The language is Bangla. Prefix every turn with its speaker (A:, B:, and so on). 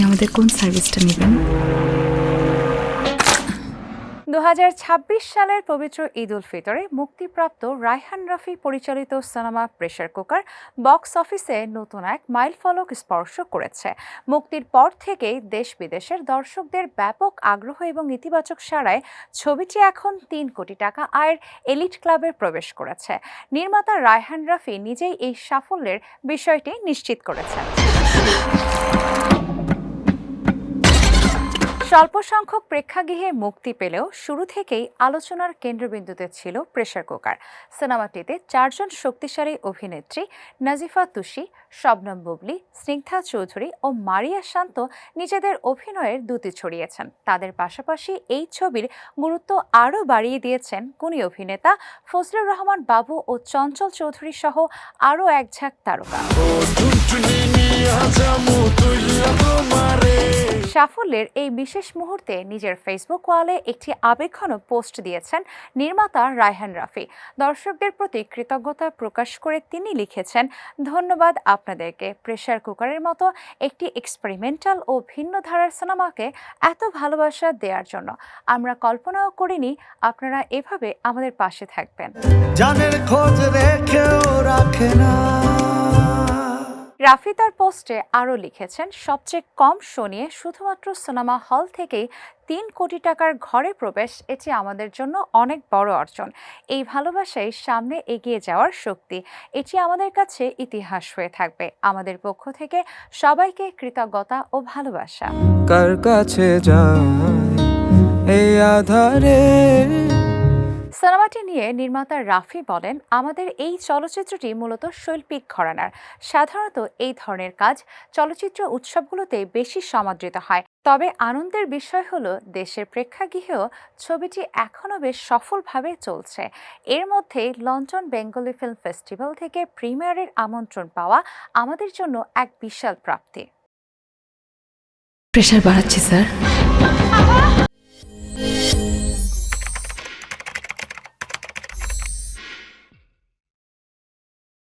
A: আমাদের কোন সার্ভিসটা নেবেন?
B: 2026 সালের পবিত্র ঈদ উল ফিতরে মুক্তিপ্রাপ্ত রায়হান রাফি পরিচালিত সিনেমা প্রেসার কুকার বক্স অফিসে নতুন এক মাইলফলক স্পর্শ করেছে। মুক্তির পর থেকেই দেশ বিদেশের দর্শকদের ব্যাপক আগ্রহ এবং ইতিবাচক সাড়ায় ছবিটি এখন 3 কোটি টাকা আয়ের এলিট ক্লাবে প্রবেশ করেছে। নির্মাতা রায়হান রাফি নিজেই এই সাফল্যের বিষয়টি নিশ্চিত করেছেন। স্বল্প সংখ্যক প্রেক্ষাগৃহে মুক্তি পেলেও শুরু থেকেই আলোচনার কেন্দ্রবিন্দুতে ছিল প্রেসার কুকার। সিনেমাটিতে 4 জন শক্তিশালী অভিনেত্রী নাজিফা তুষি, শবনম বুবলি, স্নিগ্ধা চৌধুরী ও মারিয়া শান্ত নিজেদের অভিনয়ের দ্যুতি ছড়িয়েছেন। তাদের পাশাপাশি এই ছবির গুরুত্ব আরও বাড়িয়ে দিয়েছেন গুণী অভিনেতা ফজলুর রহমান বাবু ও চঞ্চল চৌধুরী সহ আরও এক ঝাঁক তারকা। সাফল্যের এই বিশেষ মুহূর্তে নিজের ফেসবুক ওয়ালে একটি আবেগঘন পোস্ট দিয়েছেন নির্মাতা রায়হান রাফি। দর্শকদের প্রতি কৃতজ্ঞতা প্রকাশ করে তিনি লিখেছেন, ধন্যবাদ আপনাদেরকে প্রেসার কুকারের মতো একটি এক্সপেরিমেন্টাল ও ভিন্ন ধারার সিনেমাকে এত ভালোবাসা দেওয়ার জন্য। আমরা কল্পনাও করিনি আপনারা এভাবে আমাদের পাশে থাকবেন।
C: জানের খোঁজ রেখেও রাখে না।
B: রাফি তার পোস্টে আরও লিখেছেন, সবচেয়ে কম শো নিয়ে শুধুমাত্র সিনেমা হল থেকেই 3 কোটি টাকার ঘরে প্রবেশ, এটি আমাদের জন্য অনেক বড় অর্জন। এই ভালোবাসাই সামনে এগিয়ে যাওয়ার শক্তি। এটি আমাদের কাছে ইতিহাস হয়ে থাকবে। আমাদের পক্ষ থেকে সবাইকে কৃতজ্ঞতা ও ভালোবাসা।
C: কার কাছে যায় এই আধারে।
B: সিনেমাটি নিয়ে নির্মাতা রাফি বলেন, আমাদের এই চলচ্চিত্রটি মূলত শৈল্পিক ঘরানার। সাধারণত এই ধরনের কাজ চলচ্চিত্র উৎসবগুলোতে বেশি সমাদৃত হয়। তবে আনন্দের বিষয় হলো দেশের প্রেক্ষাগৃহেও ছবিটি এখনও বেশ সফলভাবে চলছে। এর মধ্যেই লন্ডন বেঙ্গলি ফিল্ম ফেস্টিভ্যাল থেকে প্রিমিয়ারের আমন্ত্রণ পাওয়া আমাদের জন্য এক বিশাল প্রাপ্তি।
A: প্রেশার বাড়াচ্ছি স্যার।